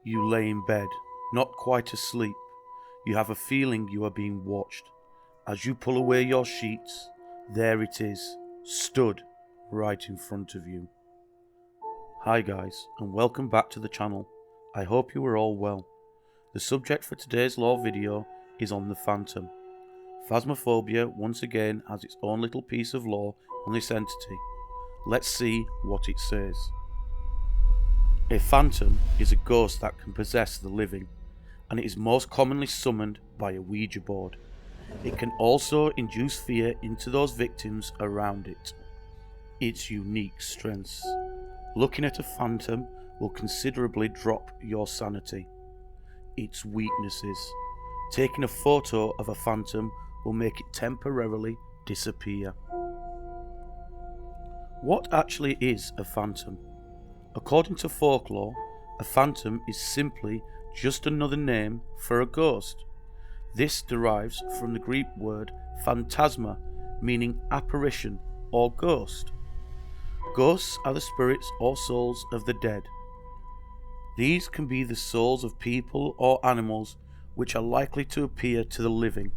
You lay in bed, not quite asleep. You have a feeling you are being watched. As you pull away your sheets, there it is, stood right in front of you. Hi guys, and welcome back to the channel. I hope you are all well. The subject for today's lore video is on the Phantom. Phasmophobia once again has its own little piece of lore on this entity. Let's see what it says. A phantom is a ghost that can possess the living, and it is most commonly summoned by a Ouija board. It can also induce fear into those victims around it. Its unique strengths. Looking at a phantom will considerably drop your sanity. Its weaknesses. Taking a photo of a phantom will make it temporarily disappear. What actually is a phantom? According to Folklore, a phantom is simply just another name for a ghost. This derives from the Greek word phantasma, meaning apparition or ghost. Ghosts are the spirits or souls of the dead. These can be the souls of people or animals which are likely to appear to the living.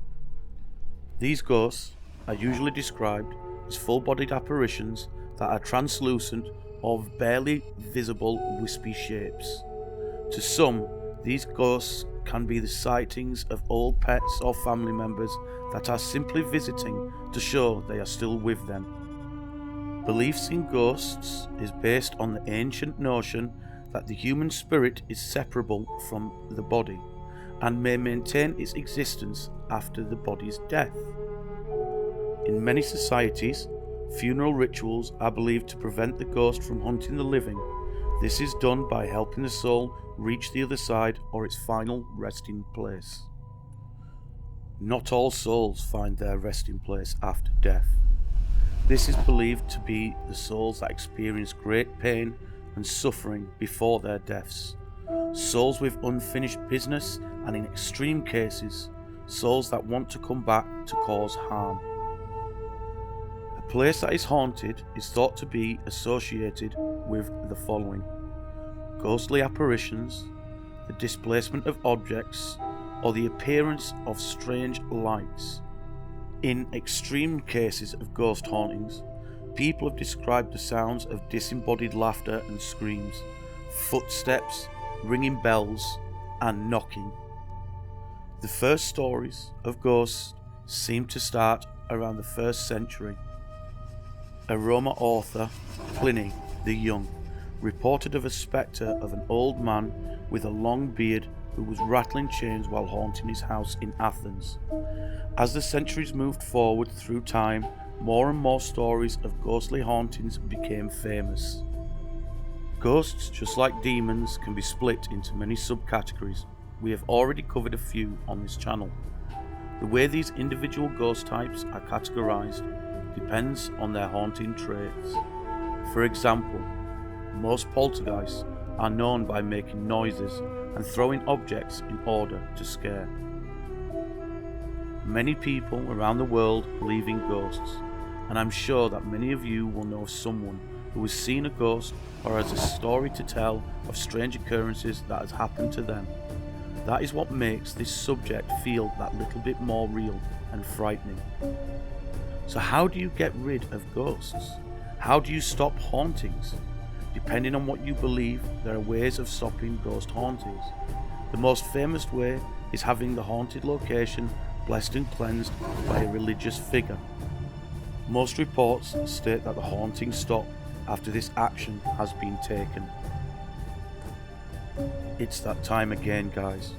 These ghosts are usually described as full-bodied apparitions that are translucent or barely visible wispy shapes. To some, these ghosts can be the sightings of old pets or family members that are simply visiting to show they are still with them. Beliefs in ghosts is based on the ancient notion that the human spirit is separable from the body and may maintain its existence after the body's death. In many societies, funeral rituals are believed to prevent the ghost from hunting the living. This is done by helping the soul reach the other side or its final resting place. Not all souls find their resting place after death. This is believed to be the souls that experience great pain and suffering before their deaths. Souls with unfinished business, and in extreme cases, souls that want to come back to cause harm. A place that is haunted is thought to be associated with the following: ghostly apparitions, the displacement of objects, or the appearance of strange lights. In extreme cases of ghost hauntings, people have described the sounds of disembodied laughter and screams, footsteps, ringing bells, and knocking. The first stories of ghosts seem to start around the 1st century. A Roman author, Pliny the Young, reported of a spectre of an old man with a long beard who was rattling chains while haunting his house in Athens. As the centuries moved forward through time, more and more stories of ghostly hauntings became famous. Ghosts, just like demons, can be split into many subcategories. We have already covered a few on this channel. The way these individual ghost types are categorized depends on their haunting traits. For example, most poltergeists are known by making noises and throwing objects in order to scare. Many people around the world believe in ghosts, and I'm sure that many of you will know someone who has seen a ghost or has a story to tell of strange occurrences that has happened to them. That is what makes this subject feel that little bit more real and frightening. So how do you get rid of ghosts? How do you stop hauntings? Depending on what you believe, there are ways of stopping ghost hauntings. The most famous way is having the haunted location blessed and cleansed by a religious figure. Most reports state that the hauntings stop after this action has been taken. It's that time again, guys,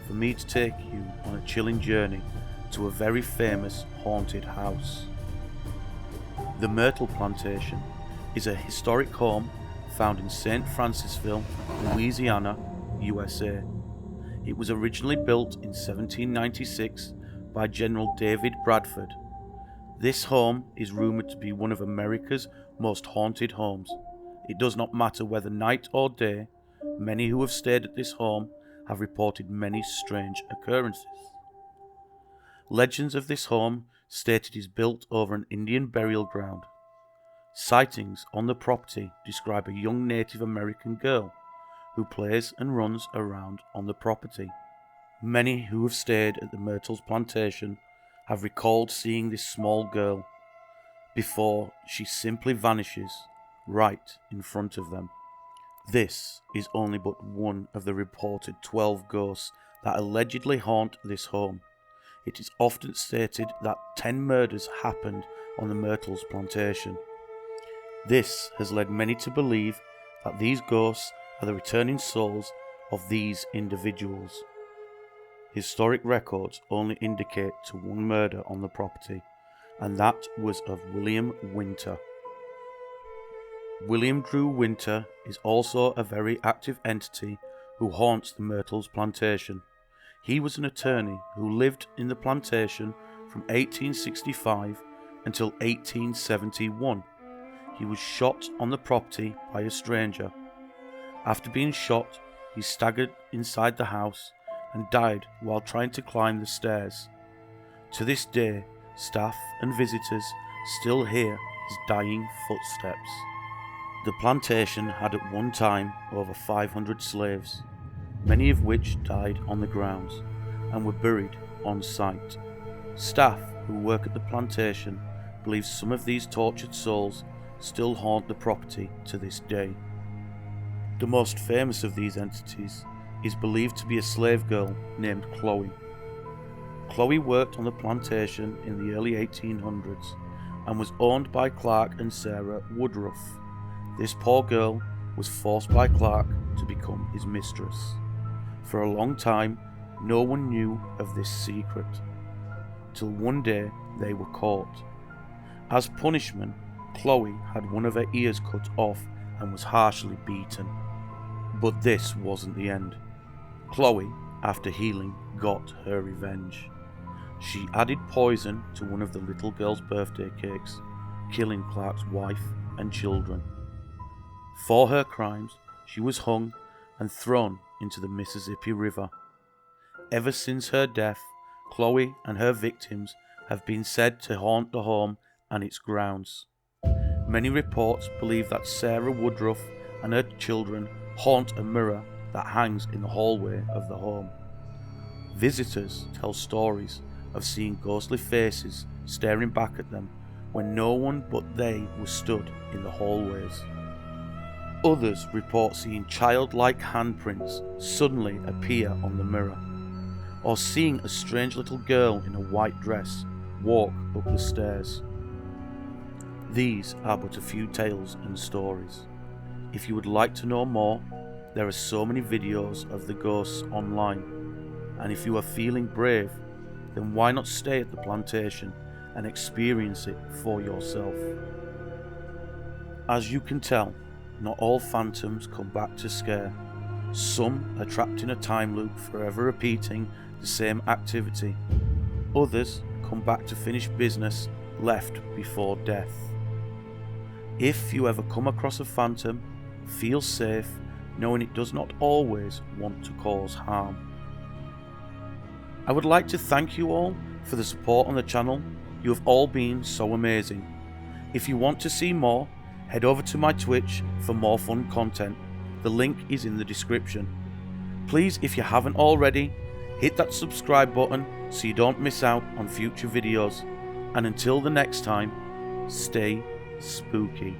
for me to take you on a chilling journey to a very famous haunted house. The Myrtles Plantation is a historic home found in St. Francisville, Louisiana, USA. It was originally built in 1796 by General David Bradford. This home is rumored to be one of America's most haunted homes. It does not matter whether night or day, many who have stayed at this home have reported many strange occurrences. Legends of this home state it is built over an Indian burial ground. Sightings on the property describe a young Native American girl who plays and runs around on the property. Many who have stayed at the Myrtles Plantation have recalled seeing this small girl before she simply vanishes right in front of them. This is only but one of the reported 12 ghosts that allegedly haunt this home. It is often stated that 10 murders happened on the Myrtles Plantation. This has led many to believe that these ghosts are the returning souls of these individuals. Historic records only indicate to one murder on the property, and that was of William Winter. William Drew Winter is also a very active entity who haunts the Myrtles Plantation. He was an attorney who lived in the plantation from 1865 until 1871. He was shot on the property by a stranger. After being shot, he staggered inside the house and died while trying to climb the stairs. To this day, staff and visitors still hear his dying footsteps. The plantation had at one time over 500 slaves, many of which died on the grounds and were buried on site. Staff who work at the plantation believe some of these tortured souls still haunt the property to this day. The most famous of these entities is believed to be a slave girl named Chloe. Chloe worked on the plantation in the early 1800s and was owned by Clark and Sarah Woodruff. This poor girl was forced by Clark to become his mistress. For a long time, no one knew of this secret, till one day they were caught. As punishment, Chloe had one of her ears cut off and was harshly beaten. But this wasn't the end. Chloe, after healing, got her revenge. She added poison to one of the little girl's birthday cakes, killing Clark's wife and children. For her crimes, she was hung and thrown into the Mississippi River. Ever since her death, Chloe and her victims have been said to haunt the home and its grounds. Many reports believe that Sarah Woodruff and her children haunt a mirror that hangs in the hallway of the home. Visitors tell stories of seeing ghostly faces staring back at them when no one but they was stood in the hallways. Others report seeing childlike handprints suddenly appear on the mirror, or seeing a strange little girl in a white dress walk up the stairs. These are but a few tales and stories. If you would like to know more, there are so many videos of the ghosts online, and if you are feeling brave, then why not stay at the plantation and experience it for yourself? As you can tell, not all phantoms come back to scare. Some are trapped in a time loop, forever repeating the same activity. Others come back to finish business left before death. If you ever come across a phantom, feel safe knowing it does not always want to cause harm. I would like to thank you all for the support on the channel. You have all been so amazing. If you want to see more, head over to my Twitch for more fun content. The link is in the description. Please, if you haven't already, hit that subscribe button so you don't miss out on future videos. And until the next time, stay spooky.